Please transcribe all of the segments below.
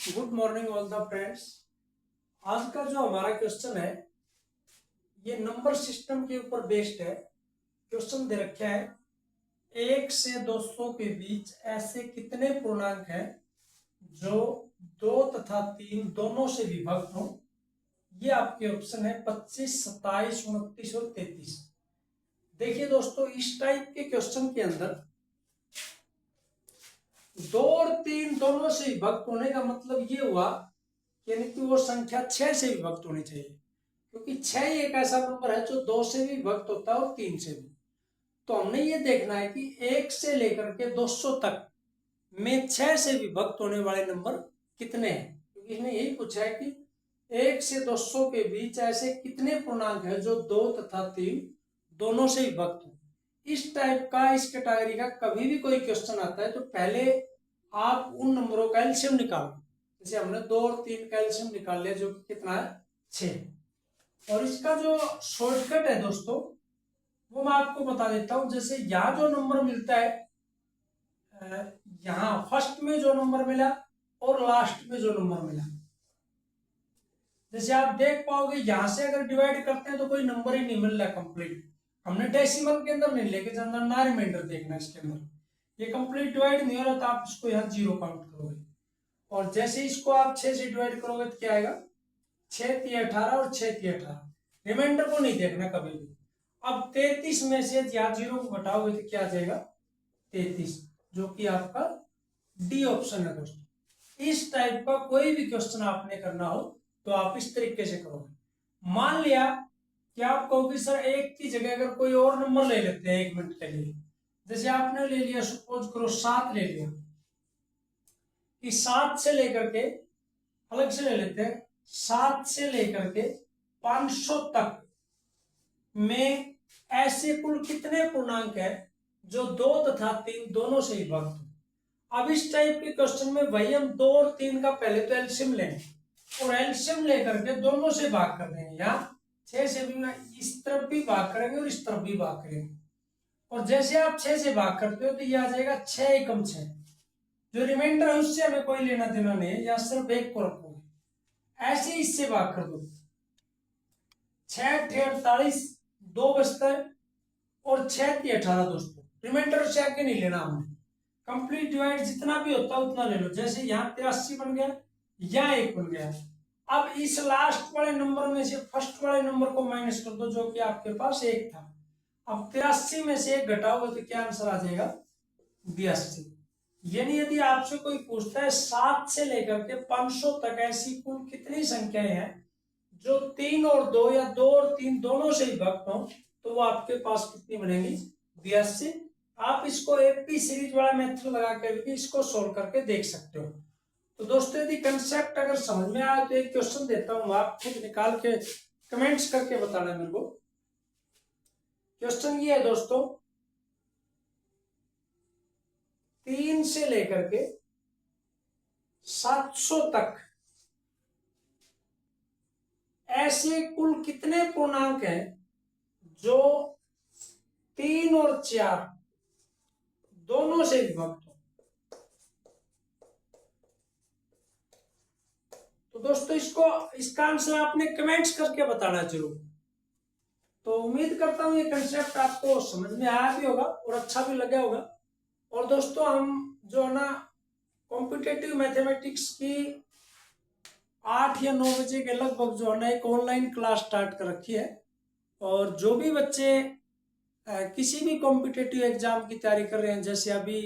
Good morning all the friends. आज का जो हमारा क्वेश्चन है ये नंबर सिस्टम के ऊपर बेस्ड है। क्वेश्चन दे रखा है 1 से 200 के बीच ऐसे कितने पूर्णांक हैं जो 2 तथा 3 दोनों से विभक्त हो। ये आपके ऑप्शन है 25, 27, 29 और 33। देखिए दोस्तों, इस टाइप के क्वेश्चन के अंदर 2 और 3 दोनों से विभक्त होने का मतलब ये हुआ यानी कि वो संख्या 6 से विभक्त होनी चाहिए, क्योंकि 6 एक ऐसा नंबर है जो 2 से भी विभक्त होता है और 3 से भी। तो हमने ये देखना है कि 1 से लेकर के 200 तक में 6 से विभक्त होने वाले नंबर कितने हैं, क्योंकि इसने यही पूछा है कि 1 से 200 के बीच ऐसे कितने पूर्णांक है जो 2 तथा 3 दोनों से विभक्त हो। इस टाइप का, इस कैटेगरी का कभी भी कोई क्वेश्चन आता है तो पहले आप उन नंबरों का एलसीएम निकालो। जैसे हमने 2 और 3 का एलसीएम निकाल लिया जो कि कितना है 6। और इसका जो शॉर्टकट है दोस्तों वो मैं आपको बता देता हूं। जैसे यहाँ जो नंबर मिलता है, यहाँ फर्स्ट में जो नंबर मिला और लास्ट में जो नंबर मिला, जैसे आप देख पाओगे यहां से अगर डिवाइड करते हैं तो कोई नंबर ही नहीं मिल रहा कंप्लीट। हमने डेसिमल के अंदर नहीं लेके जाना, ना रिमाइंडर देखना इसके अंदर। ये कंप्लीट डिवाइड नहीं हो रहा तो आप इसको यहाँ 0 काउंट करोगे। और जैसे इसको आप 6 से डिवाइड करोगे तो क्या आएगा, 6 3 18 और 6 3 18। रिमाइंडर को नहीं देखना कभी भी। अब 33 में से यहाँ 0 को घटाओगे तो क्या आ जाएगा 33, जो कि आपका डी ऑप्शन है दोस्तों। इस टाइप का कोई भी क्वेश्चन आपने करना हो तो आप इस तरीके से करोगे। मान लिया कि आप कहोगे सर एक की जगह अगर कोई और नंबर ले लेते हैं 1 मिनट के लिए। जैसे आपने ले लिया, सपोज करो 7 ले लिया, कि 7 से लेकर के, अलग से ले लेते हैं, 7 से लेकर के 500 तक में ऐसे कुल कितने पूर्णांक है जो 2 तथा 3 दोनों से विभक्त हो। अब इस टाइप के क्वेश्चन में भाई हम 2 और 3 का पहले तो एलसीएम लेंगे और एलसीएम लेकर के दोनों से भाग कर देंगे। यहाँ 6 से भी इस तरफ भी भाग करेंगे और इस तरफ भी भाग करेंगे। और जैसे आप 6 से भाग करते हो तो ये आ जाएगा 6 एकम 6। जो रिमाइंडर है उससे हमें कोई लेना देना नहीं है, या सिर्फ 1 को रखोगे। ऐसे इससे भाग कर दो, 6 × 48 2 बचता है और 6 × 18 दोस्तों। रिमाइंडर से आगे नहीं लेना हमने, कंप्लीट डिवाइड जितना भी होता है उतना ले लो। जैसे यहाँ 83 बन गया, यहाँ 1 बन गया। अब इस लास्ट वाले नंबर में से फर्स्ट वाले नंबर को माइनस कर दो जो कि आपके पास 1 था। अब 83 में से 1 घटाओगे तो क्या आंसर आ जाएगा 82। यानी यदि आपसे कोई पूछता है 7 से लेकर के 500 तक ऐसी कुल कितनी संख्याएं हैं जो 3 और 2 या 2 और 3 दोनों से विभक्त हो, तो वो आपके पास कितनी बनेगी 82। आप इसको एपी सीरीज वाला मेथड लगा कर भी इसको सोल्व करके देख सकते हो। तो दोस्तों यदि कंसेप्ट अगर समझ में आए तो एक क्वेश्चन देता हूं, आप खुद निकाल के कमेंट्स करके बताना मेरे को। क्वेश्चन ये है दोस्तों, 3 से लेकर के 700 तक ऐसे कुल कितने पूर्णांक हैं जो 3 और 4 दोनों से विभक्त हो। तो दोस्तों इसका आंसर आपने कमेंट्स करके बताना जरूर। तो उम्मीद करता हूं ये कंसेप्ट आपको समझ में आया भी होगा और अच्छा भी लगा होगा। और दोस्तों हम जो है ना कॉम्पिटेटिव मैथमेटिक्स की 8 या 9 बजे के लगभग जो है ना एक ऑनलाइन क्लास स्टार्ट कर रखी है। और जो भी बच्चे किसी भी कॉम्पिटेटिव एग्जाम की तैयारी कर रहे हैं, जैसे अभी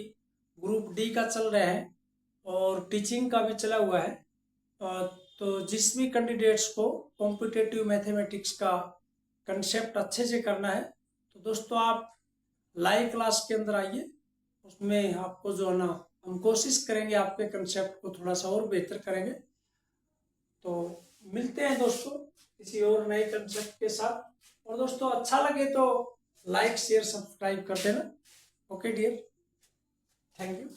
ग्रुप डी का चल रहा है और टीचिंग का भी चला हुआ है, तो जिस भी कैंडिडेट्स को कॉम्पिटेटिव मैथमेटिक्स का कंसेप्ट अच्छे से करना है तो दोस्तों आप लाइव क्लास के अंदर आइए। उसमें आपको जो है ना हम कोशिश करेंगे आपके कंसेप्ट को थोड़ा सा और बेहतर करेंगे। तो मिलते हैं दोस्तों किसी और नए कंसेप्ट के साथ। और दोस्तों अच्छा लगे तो लाइक शेयर सब्सक्राइब कर देना। Okay dear, thank you.